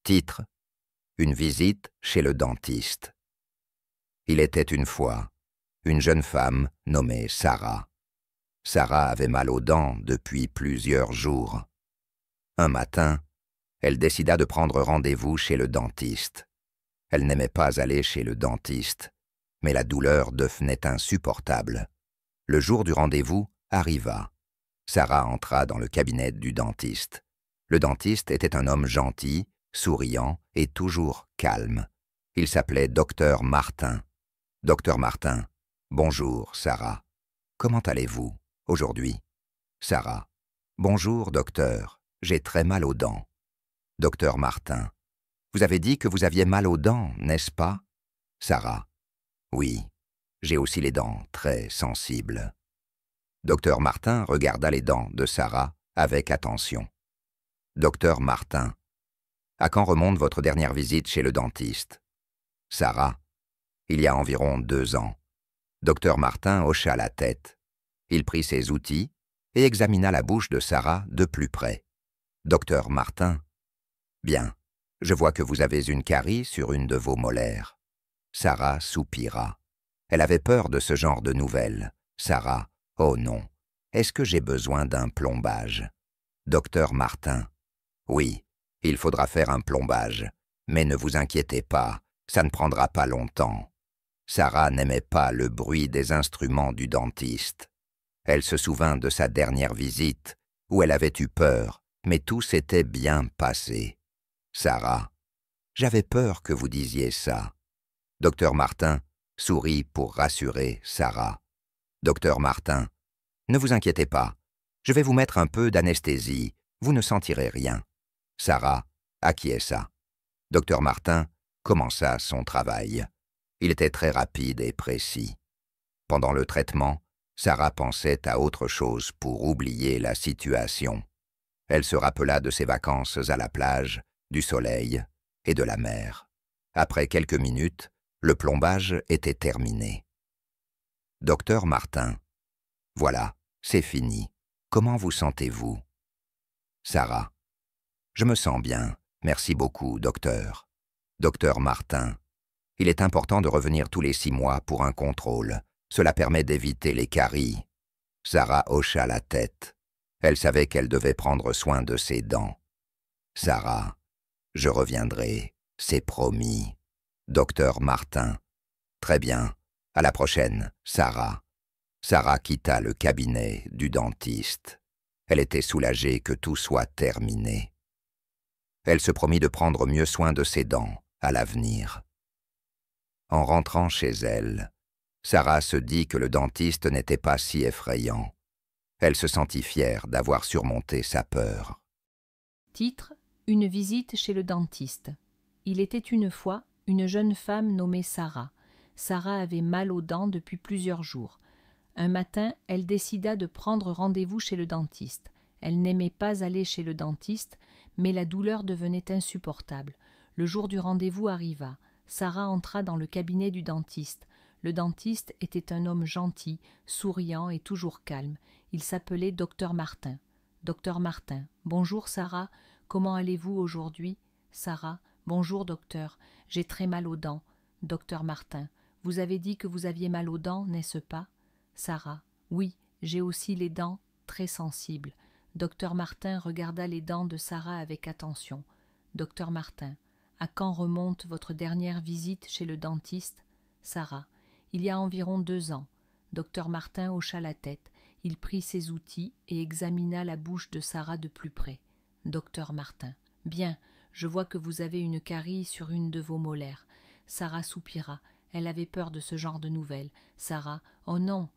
Titre: Une visite chez le dentiste. Il était une fois une jeune femme nommée Sarah. Sarah avait mal aux dents depuis plusieurs jours. Un matin, elle décida de prendre rendez-vous chez le dentiste. Elle n'aimait pas aller chez le dentiste, mais la douleur devenait insupportable. Le jour du rendez-vous arriva. Sarah entra dans le cabinet du dentiste. Le dentiste était un homme gentil, souriant et toujours calme. Il s'appelait Docteur Martin. Docteur Martin: Bonjour, Sarah. Comment allez-vous aujourd'hui? Sarah: Bonjour, docteur. J'ai très mal aux dents. Docteur Martin: Vous avez dit que vous aviez mal aux dents, n'est-ce pas? Sarah: Oui, j'ai aussi les dents très sensibles. Docteur Martin regarda les dents de Sarah avec attention. Docteur Martin: À quand remonte votre dernière visite chez le dentiste? Sarah: Il y a environ 2 ans. Docteur Martin hocha la tête. Il prit ses outils et examina la bouche de Sarah de plus près. Docteur Martin: Bien, je vois que vous avez une carie sur une de vos molaires. Sarah soupira. Elle avait peur de ce genre de nouvelles. Sarah: Oh non, est-ce que j'ai besoin d'un plombage? Docteur Martin: Oui, il faudra faire un plombage, mais ne vous inquiétez pas, ça ne prendra pas longtemps. Sarah n'aimait pas le bruit des instruments du dentiste. Elle se souvint de sa dernière visite, où elle avait eu peur, mais tout s'était bien passé. Sarah: J'avais peur que vous disiez ça. Docteur Martin sourit pour rassurer Sarah. Docteur Martin: Ne vous inquiétez pas, je vais vous mettre un peu d'anesthésie, vous ne sentirez rien. Sarah acquiesça. Docteur Martin commença son travail. Il était très rapide et précis. Pendant le traitement, Sarah pensait à autre chose pour oublier la situation. Elle se rappela de ses vacances à la plage, du soleil et de la mer. Après quelques minutes, le plombage était terminé. Docteur Martin: Voilà, c'est fini. Comment vous sentez-vous? Sarah: Je me sens bien, merci beaucoup, docteur. Docteur Martin: Il est important de revenir tous les 6 mois pour un contrôle. Cela permet d'éviter les caries. Sarah hocha la tête. Elle savait qu'elle devait prendre soin de ses dents. Sarah: Je reviendrai, c'est promis. Docteur Martin: Très bien, à la prochaine, Sarah. Sarah quitta le cabinet du dentiste. Elle était soulagée que tout soit terminé. Elle se promit de prendre mieux soin de ses dents à l'avenir. En rentrant chez elle, Sarah se dit que le dentiste n'était pas si effrayant. Elle se sentit fière d'avoir surmonté sa peur. Titre: Une visite chez le dentiste. Il était une fois une jeune femme nommée Sarah. Sarah avait mal aux dents depuis plusieurs jours. Un matin, elle décida de prendre rendez-vous chez le dentiste. Elle n'aimait pas aller chez le dentiste, mais la douleur devenait insupportable. Le jour du rendez-vous arriva. Sarah entra dans le cabinet du dentiste. Le dentiste était un homme gentil, souriant et toujours calme. Il s'appelait Docteur Martin. Docteur Martin: Bonjour Sarah, comment allez-vous aujourd'hui? Sarah: Bonjour docteur, j'ai très mal aux dents. Docteur Martin: Vous avez dit que vous aviez mal aux dents, n'est-ce pas? Sarah: Oui, j'ai aussi les dents très sensibles. Docteur Martin regarda les dents de Sarah avec attention. Docteur Martin: À quand remonte votre dernière visite chez le dentiste? Sarah: Il y a environ 2 ans. Docteur Martin hocha la tête. Il prit ses outils et examina la bouche de Sarah de plus près. Docteur Martin: Bien, je vois que vous avez une carie sur une de vos molaires. Sarah soupira. Elle avait peur de ce genre de nouvelles. Sarah: Oh non,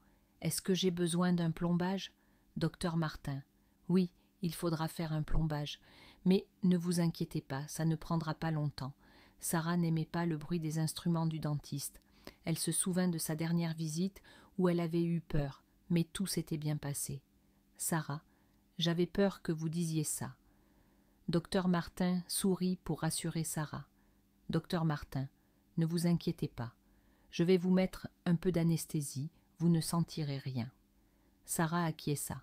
est-ce que j'ai besoin d'un plombage? Docteur Martin: Oui, il faudra faire un plombage. Mais ne vous inquiétez pas, ça ne prendra pas longtemps. Sarah n'aimait pas le bruit des instruments du dentiste. Elle se souvint de sa dernière visite où elle avait eu peur, mais tout s'était bien passé. Sarah: J'avais peur que vous disiez ça. Docteur Martin sourit pour rassurer Sarah. Docteur Martin: Ne vous inquiétez pas. Je vais vous mettre un peu d'anesthésie, vous ne sentirez rien. Sarah acquiesça.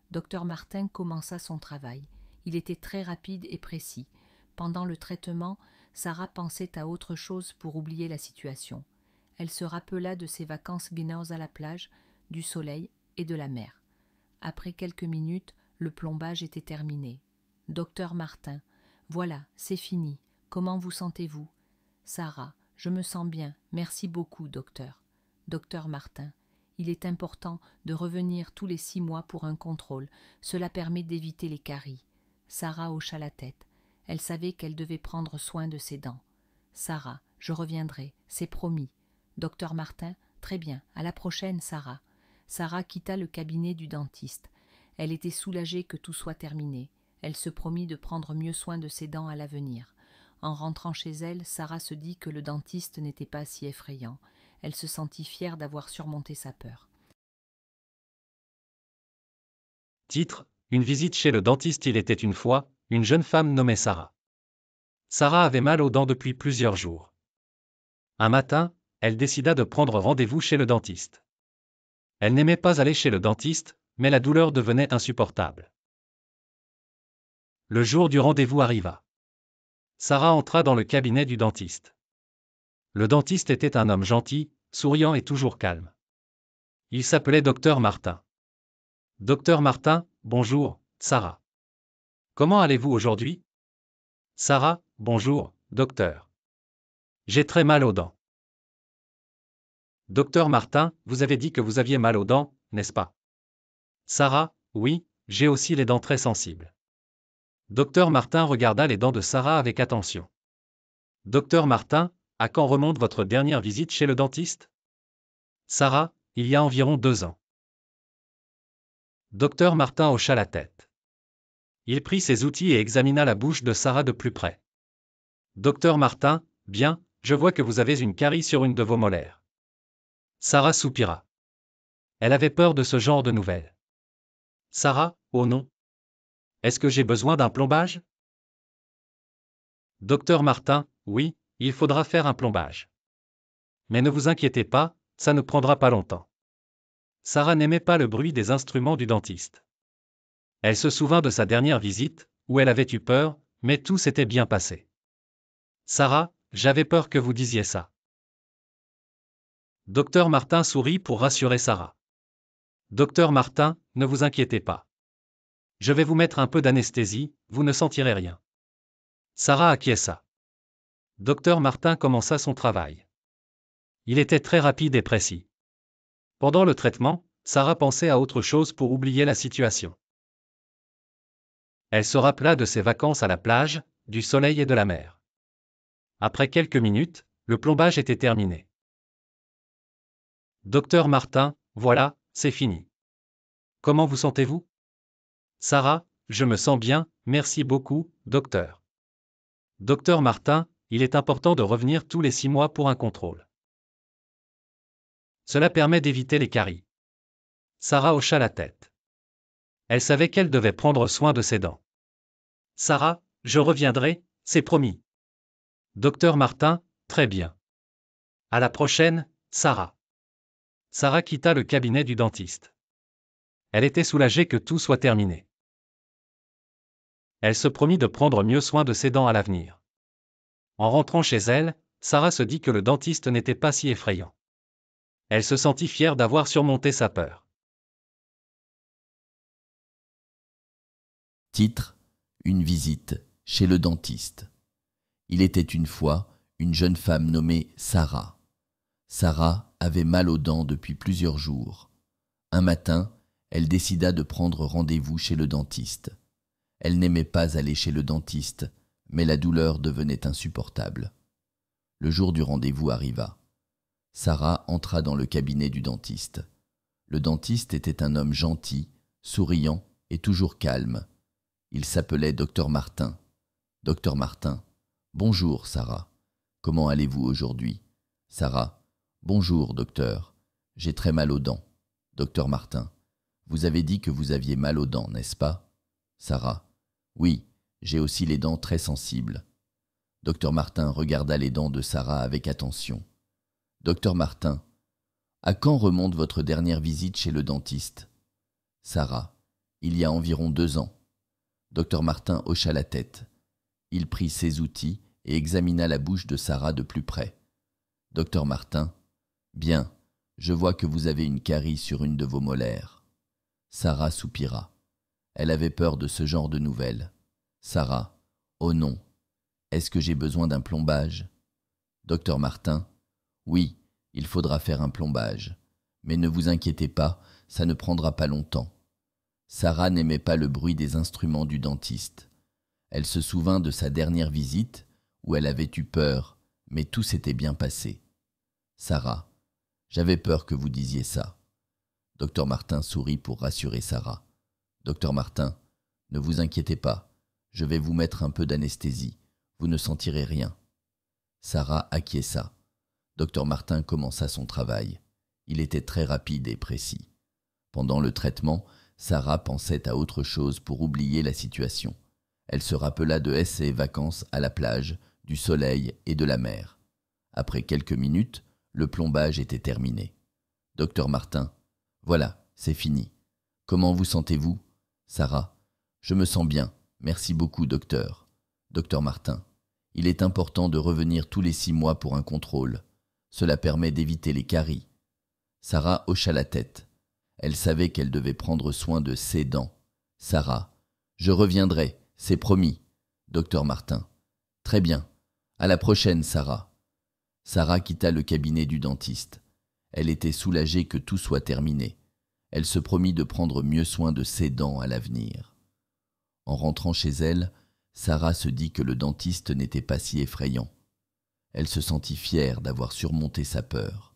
Docteur Martin commença son travail. Il était très rapide et précis. Pendant le traitement, Sarah pensait à autre chose pour oublier la situation. Elle se rappela de ses vacances binômes à la plage, du soleil et de la mer. Après quelques minutes, le plombage était terminé. « Docteur Martin, voilà, c'est fini. Comment vous sentez-vous » ? Sarah, je me sens bien, merci beaucoup, docteur. Docteur Martin, il est important de revenir tous les 6 mois pour un contrôle. Cela permet d'éviter les caries. Sarah hocha la tête. Elle savait qu'elle devait prendre soin de ses dents. Sarah, je reviendrai, c'est promis. Docteur Martin, très bien, à la prochaine, Sarah. Sarah quitta le cabinet du dentiste. Elle était soulagée que tout soit terminé. Elle se promit de prendre mieux soin de ses dents à l'avenir. En rentrant chez elle, Sarah se dit que le dentiste n'était pas si effrayant. Elle se sentit fière d'avoir surmonté sa peur. Titre : Une visite chez le dentiste. Il était une fois, une jeune femme nommée Sarah. Sarah avait mal aux dents depuis plusieurs jours. Un matin, elle décida de prendre rendez-vous chez le dentiste. Elle n'aimait pas aller chez le dentiste, mais la douleur devenait insupportable. Le jour du rendez-vous arriva. Sarah entra dans le cabinet du dentiste. Le dentiste était un homme gentil, souriant et toujours calme. Il s'appelait Docteur Martin. Docteur Martin, bonjour, Sarah. Comment allez-vous aujourd'hui ? Sarah, bonjour, docteur. J'ai très mal aux dents. Docteur Martin, vous avez dit que vous aviez mal aux dents, n'est-ce pas ? Sarah, oui, j'ai aussi les dents très sensibles. Docteur Martin regarda les dents de Sarah avec attention. Docteur Martin, à quand remonte votre dernière visite chez le dentiste ? Sarah, il y a environ 2 ans. Docteur Martin hocha la tête. Il prit ses outils et examina la bouche de Sarah de plus près. Docteur Martin, bien, je vois que vous avez une carie sur une de vos molaires. Sarah soupira. Elle avait peur de ce genre de nouvelles. Sarah, oh non. Est-ce que j'ai besoin d'un plombage ? Docteur Martin, oui, il faudra faire un plombage. Mais ne vous inquiétez pas, ça ne prendra pas longtemps. Sarah n'aimait pas le bruit des instruments du dentiste. Elle se souvint de sa dernière visite, où elle avait eu peur, mais tout s'était bien passé. Sarah, j'avais peur que vous disiez ça. Docteur Martin sourit pour rassurer Sarah. Docteur Martin, ne vous inquiétez pas. Je vais vous mettre un peu d'anesthésie, vous ne sentirez rien. Sarah acquiesça. Docteur Martin commença son travail. Il était très rapide et précis. Pendant le traitement, Sarah pensait à autre chose pour oublier la situation. Elle se rappela de ses vacances à la plage, du soleil et de la mer. Après quelques minutes, le plombage était terminé. Docteur Martin, voilà, c'est fini. Comment vous sentez-vous ? Sarah, je me sens bien, merci beaucoup, docteur. Docteur Martin, il est important de revenir tous les 6 mois pour un contrôle. Cela permet d'éviter les caries. Sarah hocha la tête. Elle savait qu'elle devait prendre soin de ses dents. Sarah, je reviendrai, c'est promis. Docteur Martin, très bien. À la prochaine, Sarah. Sarah quitta le cabinet du dentiste. Elle était soulagée que tout soit terminé. Elle se promit de prendre mieux soin de ses dents à l'avenir. En rentrant chez elle, Sarah se dit que le dentiste n'était pas si effrayant. Elle se sentit fière d'avoir surmonté sa peur. Titre : Une visite chez le dentiste. Il était une fois une jeune femme nommée Sarah. Sarah avait mal aux dents depuis plusieurs jours. Un matin, elle décida de prendre rendez-vous chez le dentiste. Elle n'aimait pas aller chez le dentiste, mais la douleur devenait insupportable. Le jour du rendez-vous arriva. Sarah entra dans le cabinet du dentiste. Le dentiste était un homme gentil, souriant et toujours calme. Il s'appelait Docteur Martin. Docteur Martin, bonjour Sarah. Comment allez-vous aujourd'hui ? Sarah, bonjour docteur. J'ai très mal aux dents. Docteur Martin, vous avez dit que vous aviez mal aux dents, n'est-ce pas ? Sarah, oui, j'ai aussi les dents très sensibles. Docteur Martin regarda les dents de Sarah avec attention. Docteur Martin, à quand remonte votre dernière visite chez le dentiste ? Sarah, il y a environ 2 ans. Docteur Martin hocha la tête. Il prit ses outils et examina la bouche de Sarah de plus près. « Docteur Martin, bien, je vois que vous avez une carie sur une de vos molaires. » Sarah soupira. Elle avait peur de ce genre de nouvelles. « Sarah, oh non, est-ce que j'ai besoin d'un plombage ?» Docteur Martin, « Oui, il faudra faire un plombage. Mais ne vous inquiétez pas, ça ne prendra pas longtemps. » Sarah n'aimait pas le bruit des instruments du dentiste. Elle se souvint de sa dernière visite, où elle avait eu peur, mais tout s'était bien passé. « Sarah, j'avais peur que vous disiez ça. » Docteur Martin sourit pour rassurer Sarah. « Docteur Martin, ne vous inquiétez pas, je vais vous mettre un peu d'anesthésie, vous ne sentirez rien. » Sarah acquiesça. Docteur Martin commença son travail. Il était très rapide et précis. Pendant le traitement, Sarah pensait à autre chose pour oublier la situation. Elle se rappela de ses vacances à la plage, du soleil et de la mer. Après quelques minutes, le plombage était terminé. « Docteur Martin, voilà, c'est fini. Comment vous sentez-vous » Sarah, « Je me sens bien. Merci beaucoup, docteur. » Docteur Martin, « Il est important de revenir tous les 6 mois pour un contrôle. Cela permet d'éviter les caries. » Sarah hocha la tête. Elle savait qu'elle devait prendre soin de ses dents. Sarah, « Je reviendrai, c'est promis. » Docteur Martin, « Très bien. À la prochaine, Sarah. » Sarah quitta le cabinet du dentiste. Elle était soulagée que tout soit terminé. Elle se promit de prendre mieux soin de ses dents à l'avenir. En rentrant chez elle, Sarah se dit que le dentiste n'était pas si effrayant. Elle se sentit fière d'avoir surmonté sa peur.